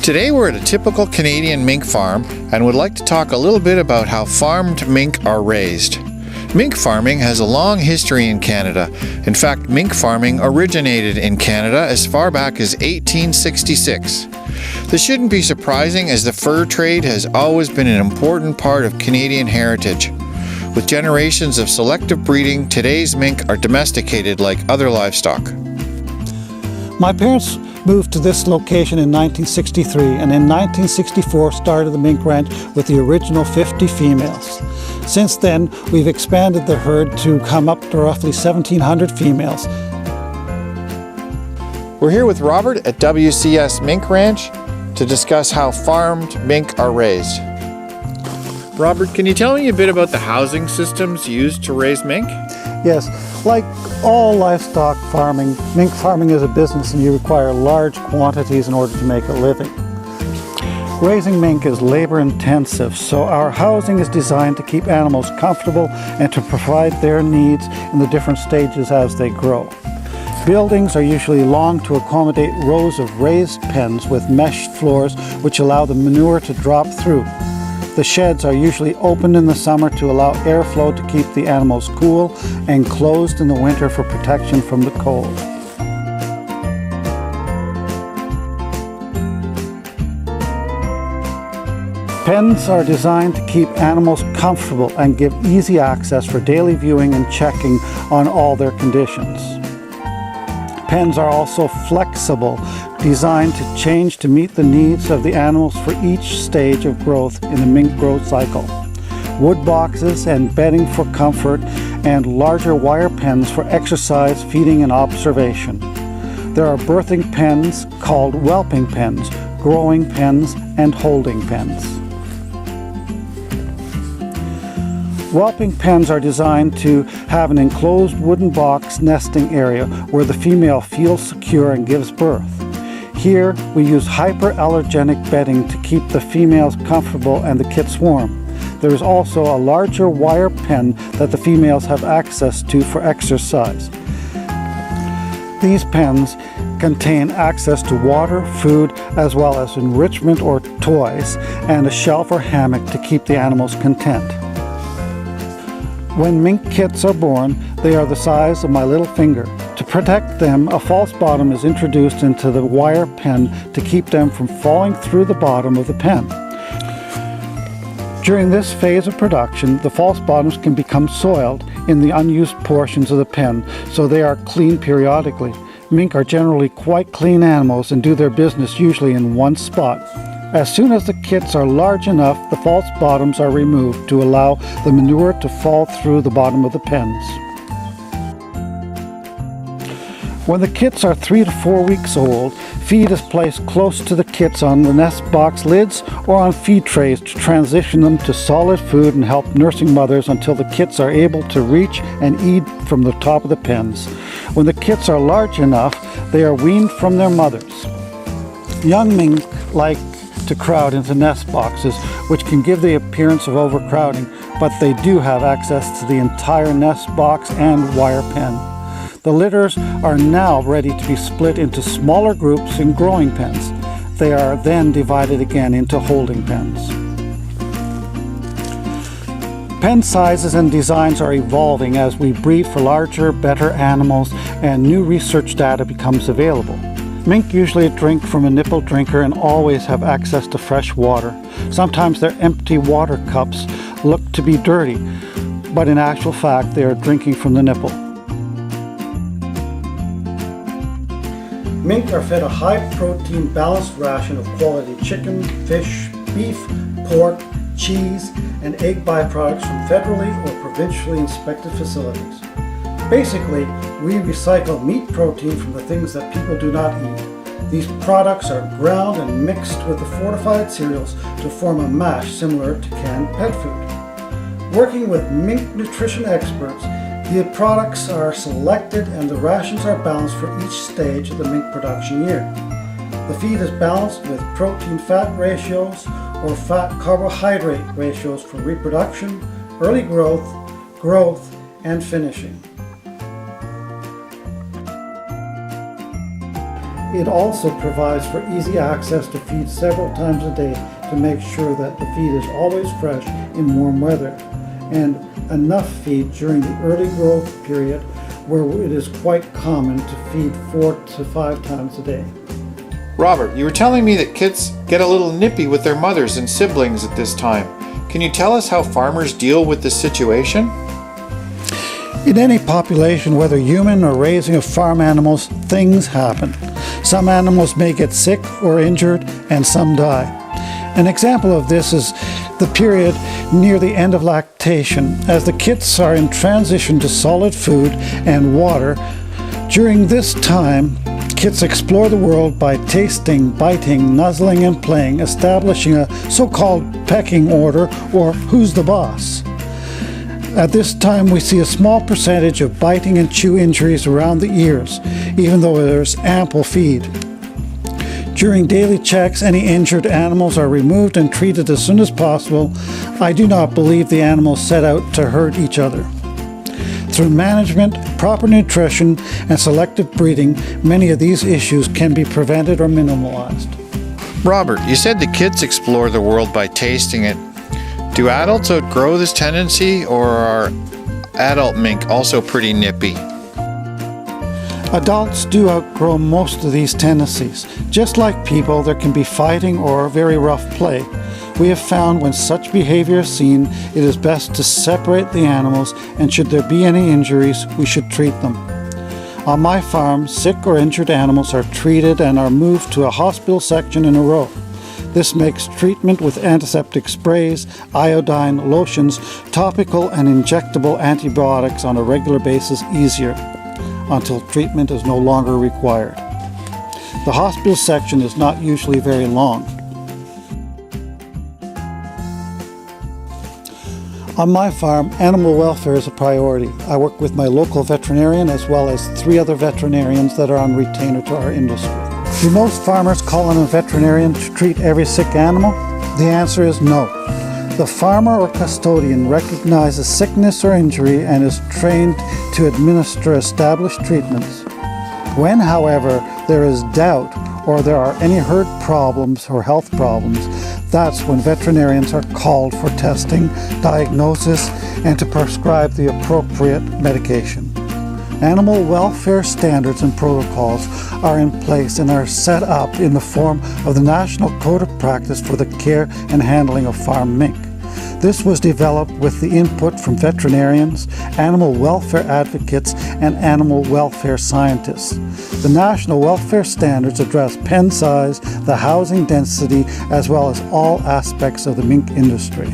Today we're at a typical Canadian mink farm and would like to talk a little bit about how farmed mink are raised. Mink farming has a long history in Canada. In fact, mink farming originated in Canada as far back as 1866. This shouldn't be surprising, as the fur trade has always been an important part of Canadian heritage. With generations of selective breeding, today's mink are domesticated like other livestock. My parents moved to this location in 1963, and in 1964 started the mink ranch with the original 50 females. Since then, we've expanded the herd to come up to roughly 1,700 females. We're here with Robert at WCS Mink Ranch to discuss how farmed mink are raised. Robert, can you tell me a bit about the housing systems used to raise mink? Yes, like all livestock farming, mink farming is a business and you require large quantities in order to make a living. Raising mink is labor intensive, so our housing is designed to keep animals comfortable and to provide their needs in the different stages as they grow. Buildings are usually long to accommodate rows of raised pens with mesh floors which allow the manure to drop through. The sheds are usually opened in the summer to allow airflow to keep the animals cool, and closed in the winter for protection from the cold. Pens are designed to keep animals comfortable and give easy access for daily viewing and checking on all their conditions. Pens are also flexible, designed to change to meet the needs of the animals for each stage of growth in the mink growth cycle. Wood boxes and bedding for comfort, and larger wire pens for exercise, feeding, and observation. There are birthing pens called whelping pens, growing pens, and holding pens. Whelping pens are designed to have an enclosed wooden box nesting area where the female feels secure and gives birth. Here we use hyperallergenic bedding to keep the females comfortable and the kits warm. There is also a larger wire pen that the females have access to for exercise. These pens contain access to water, food, as well as enrichment or toys, and a shelf or hammock to keep the animals content. When mink kits are born, they are the size of my little finger. To protect them, a false bottom is introduced into the wire pen to keep them from falling through the bottom of the pen. During this phase of production, the false bottoms can become soiled in the unused portions of the pen, so they are cleaned periodically. Mink are generally quite clean animals and do their business usually in one spot. As soon as the kits are large enough, the false bottoms are removed to allow the manure to fall through the bottom of the pens. When the kits are 3 to 4 weeks old, feed is placed close to the kits on the nest box lids or on feed trays to transition them to solid food and help nursing mothers until the kits are able to reach and eat from the top of the pens. When the kits are large enough, they are weaned from their mothers. Young mink like to crowd into nest boxes, which can give the appearance of overcrowding, but they do have access to the entire nest box and wire pen. The litters are now ready to be split into smaller groups in growing pens. They are then divided again into holding pens. Pen sizes and designs are evolving as we breed for larger, better animals and new research data becomes available. Mink usually drink from a nipple drinker and always have access to fresh water. Sometimes their empty water cups look to be dirty, but in actual fact they are drinking from the nipple. Mink are fed a high-protein, balanced ration of quality chicken, fish, beef, pork, cheese, and egg byproducts from federally or provincially inspected facilities. Basically, we recycle meat protein from the things that people do not eat. These products are ground and mixed with the fortified cereals to form a mash similar to canned pet food. Working with mink nutrition experts, the products are selected and the rations are balanced for each stage of the mink production year. The feed is balanced with protein-fat ratios or fat-carbohydrate ratios for reproduction, early growth, and finishing. It also provides for easy access to feed several times a day to make sure that the feed is always fresh in warm weather, and enough feed during the early growth period where it is quite common to feed 4 to 5 times a day. Robert, you were telling me that kids get a little nippy with their mothers and siblings at this time. Can you tell us how farmers deal with this situation? In any population, whether human or raising of farm animals, things happen. Some animals may get sick or injured, and some die. An example of this is the period near the end of lactation, as the kits are in transition to solid food and water. During this time, kits explore the world by tasting, biting, nuzzling, and playing, establishing a so-called pecking order, or who's the boss. At this time, we see a small percentage of biting and chew injuries around the ears, even though there's ample feed. During daily checks, any injured animals are removed and treated as soon as possible. I do not believe the animals set out to hurt each other. Through management, proper nutrition, and selective breeding, many of these issues can be prevented or minimalized. Robert, you said the kids explore the world by tasting it. Do adults outgrow this tendency, or are adult mink also pretty nippy? Adults do outgrow most of these tendencies. Just like people, there can be fighting or very rough play. We have found when such behavior is seen, it is best to separate the animals, and should there be any injuries, we should treat them. On my farm, sick or injured animals are treated and are moved to a hospital section in a row. This makes treatment with antiseptic sprays, iodine, lotions, topical and injectable antibiotics on a regular basis easier, until treatment is no longer required. The hospital section is not usually very long. On my farm, animal welfare is a priority. I work with my local veterinarian as well as 3 other veterinarians that are on retainer to our industry. Do most farmers call on a veterinarian to treat every sick animal? The answer is no. The farmer or custodian recognizes sickness or injury and is trained to administer established treatments. When, however, there is doubt or there are any herd problems or health problems, that's when veterinarians are called for testing, diagnosis, and to prescribe the appropriate medication. Animal welfare standards and protocols are in place and are set up in the form of the National Code of Practice for the Care and Handling of Farm Mink. This was developed with the input from veterinarians, animal welfare advocates, and animal welfare scientists. The national welfare standards address pen size, the housing density, as well as all aspects of the mink industry.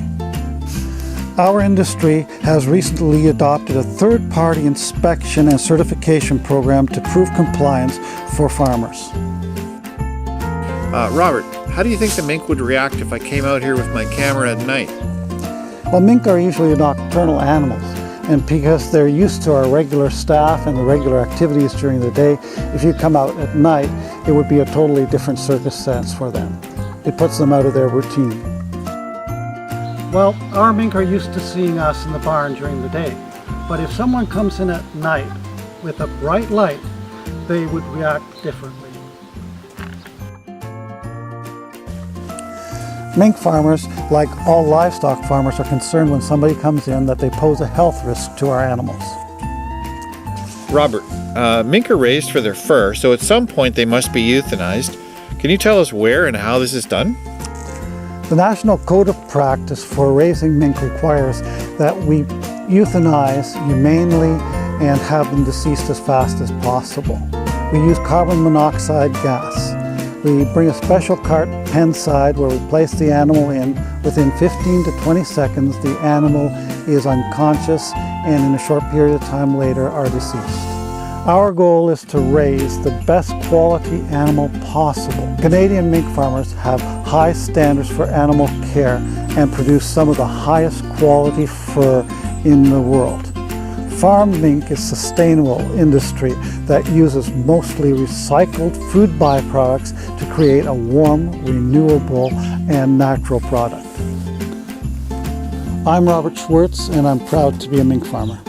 Our industry has recently adopted a third-party inspection and certification program to prove compliance for farmers. Robert, how do you think the mink would react if I came out here with my camera at night? Well, mink are usually nocturnal animals, and because they're used to our regular staff and the regular activities during the day, if you come out at night, it would be a totally different circumstance for them. It puts them out of their routine. Well, our mink are used to seeing us in the barn during the day, but if someone comes in at night with a bright light, they would react differently. Mink farmers, like all livestock farmers, are concerned when somebody comes in that they pose a health risk to our animals. Robert, mink are raised for their fur, so at some point they must be euthanized. Can you tell us where and how this is done? The National Code of Practice for raising mink requires that we euthanize humanely and have them deceased as fast as possible. We use carbon monoxide gas. We bring a special cart pen side where we place the animal in. Within 15 to 20 seconds, the animal is unconscious and in a short period of time later are deceased. Our goal is to raise the best quality animal possible. Canadian mink farmers have high standards for animal care and produce some of the highest quality fur in the world. Farm mink is a sustainable industry that uses mostly recycled food byproducts to create a warm, renewable, and natural product. I'm Robert Schwirtz, and I'm proud to be a mink farmer.